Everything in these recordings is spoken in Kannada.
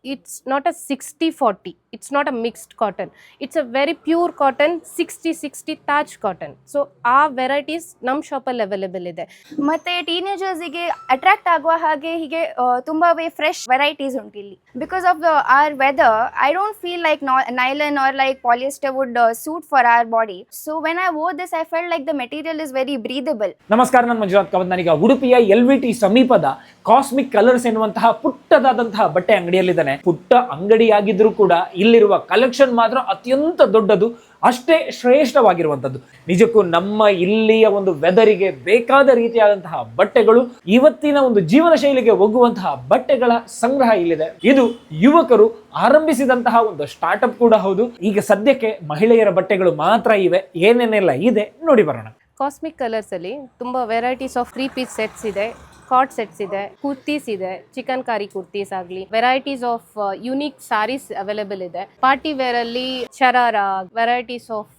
It's not a 60-40, it's not a mixed cotton, it's a very pure cotton, 60-60 Taj cotton. So ಆ ವೆರೈಟೀಸ್ ನಮ್ಮ ಶಾಪಲ್ಲಿ ಅವೈಲೇಬಲ್ ಇದೆ. ಮತ್ತೆ ಟೀನೇಜರ್ಸ್ಗೆ ಅಟ್ರಾಕ್ಟ್ ಆಗುವ ಹಾಗೆ ಹೀಗೆ ತುಂಬಾವೇ ಫ್ರೆಶ್ ವೆರೈಟೀಸ್ ಉಂಟು ಇಲ್ಲಿ. Because of our weather I don't feel like nylon or like polyester would suit for our body. So when I wore this I felt like the material is very breathable. ನಮಸ್ಕಾರ, ನಾನು ಮಂಜುನಾಥ್ ಕಾಮತ್. ನಾನೀಗ ಉಡುಪಿಯ LVT ಸಮೀಪದ ಕಾಸ್ಮಿಕ್ ಕಲರ್ಸ್ ಎನ್ನುವಂತಹ ಪುಟ್ಟದಾದಂತಹ ಬಟ್ಟೆ ಅಂಗಡಿಯಲ್ಲಿದ್ದಾನೆ. ಪುಟ್ಟ ಅಂಗಡಿಯಾಗಿದ್ರೂ ಕೂಡ ಇಲ್ಲಿರುವ ಕಲೆಕ್ಷನ್ ಮಾತ್ರ ಅತ್ಯಂತ ದೊಡ್ಡದು, ಅಷ್ಟೇ ಶ್ರೇಷ್ಠವಾಗಿರುವಂಥದ್ದು. ನಿಜಕ್ಕೂ ನಮ್ಮ ಇಲ್ಲಿಯ ಒಂದು ವೆದರಿಗೆ ಬೇಕಾದ ರೀತಿಯಾದಂತಹ ಬಟ್ಟೆಗಳು, ಇವತ್ತಿನ ಒಂದು ಜೀವನ ಶೈಲಿಗೆ ಒಗ್ಗುವಂತಹ ಬಟ್ಟೆಗಳ ಸಂಗ್ರಹ ಇಲ್ಲಿದೆ. ಇದು ಯುವಕರು ಆರಂಭಿಸಿದಂತಹ ಒಂದು ಸ್ಟಾರ್ಟ್ಅಪ್ ಕೂಡ ಹೌದು. ಈಗ ಸದ್ಯಕ್ಕೆ ಮಹಿಳೆಯರ ಬಟ್ಟೆಗಳು ಮಾತ್ರ ಇವೆ. ಏನೇನೆಲ್ಲ ಇದೆ ನೋಡಿ ಬರೋಣ. ಕಾಸ್ಮಿಕ್ ಕಲರ್ಸ್ ಅಲ್ಲಿ ತುಂಬಾ ವೆರೈಟೀಸ್ ಆಫ್ 3-piece ಸೆಟ್ಸ್ ಇದೆ, ಕಾರ್ಡ್ ಸೆಟ್ಸ್ ಇದೆ, ಕುರ್ತೀಸ್ ಇದೆ, ಚಿಕನ್ ಕಾರಿ ಕುರ್ತೀಸ್ ಆಗಲಿ, varieties of unique saris available ಇದೆ. ಪಾರ್ಟಿ ವೇರ್ ಅಲ್ಲಿ sharara, varieties of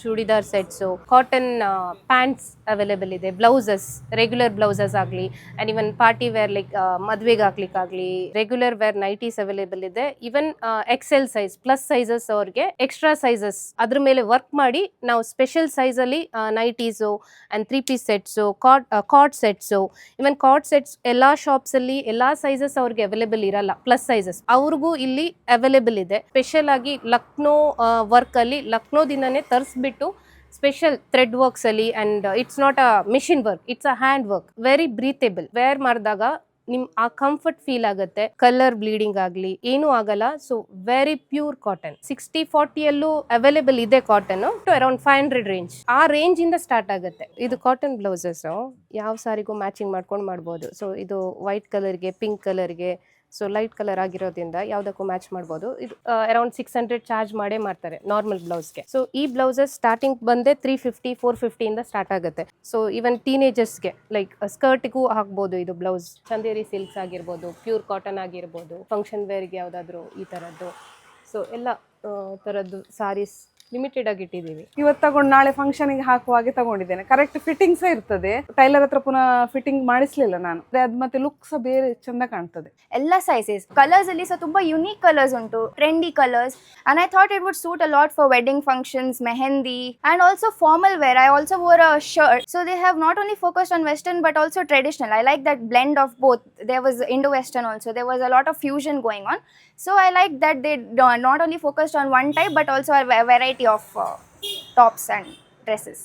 churidar sets, cotton pants available ಇದೆ, ಬ್ಲೌಸಸ್, ರೆಗ್ಯುಲರ್ ಬ್ಲೌಸಸ್ ಆಗಲಿ and even party wear like ಮದ್ವೆಗೆ ಹಾಕ್ಲಿಕ್ಕಾಗಲಿ ರೆಗ್ಯುಲರ್ ವೇರ್ ನೈಟೀಸ್ ಅವೈಲೇಬಲ್ ಇದೆ. Even XL size plus sizes ಅವ್ರಿಗೆ ಎಕ್ಸ್ಟ್ರಾ ಸೈಜಸ್ ಅದ್ರ ಮೇಲೆ ವರ್ಕ್ ಮಾಡಿ ನಾವು ಸ್ಪೆಷಲ್ ಸೈಜ್ ಅಲ್ಲಿ nighties and 3-piece sets, card sets, even card sets ಎಲ್ಲಾ ಶಾಪ್ಸ್ ಅಲ್ಲಿ ಎಲ್ಲಾ ಸೈಜಸ್ ಅವ್ರಿಗೆ ಅವೈಲೇಬಲ್ ಇರಲ್ಲ. ಪ್ಲಸ್ ಸೈಜಸ್ ಅವ್ರಿಗೂ ಇಲ್ಲಿ ಅವೈಲೇಬಲ್ ಇದೆ. ಸ್ಪೆಷಲ್ ಆಗಿ ಲಕ್ನೋ ವರ್ಕ್ ಅಲ್ಲಿ ಲಕ್ನೋದಿಂದನೇ ತರಿಸ್ಬಿಟ್ಟು ಸ್ಪೆಷಲ್ ಥ್ರೆಡ್ ವರ್ಕ್ಸ್ ಅಲ್ಲಿ and it's not a machine work, it's a hand work, very breathable. Wear ಮಾಡಿದಾಗ ನಿಮ್ ಆ ಕಂಫರ್ಟ್ ಫೀಲ್ ಆಗುತ್ತೆ. ಕಲರ್ ಬ್ಲೀಡಿಂಗ್ ಆಗಲಿ ಏನೂ ಆಗಲ್ಲ. So very pure cotton. 60-40 ಅಲ್ಲೂ ಅವೈಲೇಬಲ್ ಇದೆ ಕಾಟನ್ ಟು ಅರೌಂಡ್ 500 ರೇಂಜ್. ಆ ರೇಂಜ್ ಇಂದ ಸ್ಟಾರ್ಟ್ ಆಗುತ್ತೆ. ಇದು ಕಾಟನ್ ಬ್ಲೌಸಸ್ ಯಾವ ಸಾರಿಗೂ ಮ್ಯಾಚಿಂಗ್ ಮಾಡ್ಕೊಂಡು ಮಾಡ್ಬೋದು. ಸೊ ಇದು ವೈಟ್ ಕಲರ್ಗೆ, ಪಿಂಕ್ ಕಲರ್ಗೆ, ಸೊ ಲೈಟ್ ಕಲರ್ ಆಗಿರೋದ್ರಿಂದ ಯಾವುದಕ್ಕೂ ಮ್ಯಾಚ್ ಮಾಡ್ಬೋದು. ಇದು ಅರೌಂಡ್ 600 ಚಾರ್ಜ್ ಮಾಡೇ ಮಾಡ್ತಾರೆ ನಾರ್ಮಲ್ ಬ್ಲೌಸ್ಗೆ. ಸೊ ಈ ಬ್ಲೌಸಸ್ ಸ್ಟಾರ್ಟಿಂಗ್ ಬಂದೆ 350-450 ಇಂದ ಸ್ಟಾರ್ಟ್ ಆಗುತ್ತೆ. ಸೊ ಈವನ್ ಟೀನೇಜರ್ಸ್ಗೆ ಲೈಕ್ ಸ್ಕರ್ಟ್ಗೂ ಹಾಕ್ಬೋದು. ಇದು ಬ್ಲೌಸ್ ಚಂದೇರಿ ಸಿಲ್ಕ್ಸ್ ಆಗಿರ್ಬೋದು, ಪ್ಯೂರ್ ಕಾಟನ್ ಆಗಿರ್ಬೋದು, ಫಂಕ್ಷನ್ ವೇರ್ಗೆ ಯಾವುದಾದ್ರೂ ಈ ಥರದ್ದು. ಸೊ ಎಲ್ಲ ಥರದ್ದು ಸಾರೀಸ್ ಲಿಮಿಟೆಡ್ ಆಗಿ ಇಟ್ಟಿದ್ದೀವಿ. ಇವತ್ತು ತಗೊಂಡು ನಾಳೆ ಫಂಕ್ಷನ್ಗೆ ಹಾಕುವಾಗೆ ತಗೊಂಡಿದ್ದೇನೆ. ಕರೆಕ್ಟ್ ಫಿಟ್ಟಿಂಗ್ಸ್ ಇರ್ತದೆ. ಟೈಲರ್ ಹತ್ರ ಪುನಃ ಫಿಟ್ಟಿಂಗ್ ಮಾಡಿಸ್ಲಿಲ್ಲ ನಾನು. ಅದು ಮತ್ತೆ ಲುಕ್ ಸಹ ಬೇರೆ ಚಂದ ಕಾಣ್ತದೆ. ಎಲ್ಲ ಸೈಜಸ್, ಕಲರ್ಸ್ ಅಲ್ಲಿ ಸಹ ತುಂಬಾ ಯುನೀಕ್ ಕಲರ್ಸ್ ಉಂಟು, trendy colours. And I thought it would suit a lot for wedding functions, mehndi and also formal wear. I also wore a shirt. So they have not only focused on western but also traditional. I like that blend of both. There was Indo western also. There was a lot of fusion going on. So I like that they not only focused on one type but also a variety of tops and dresses.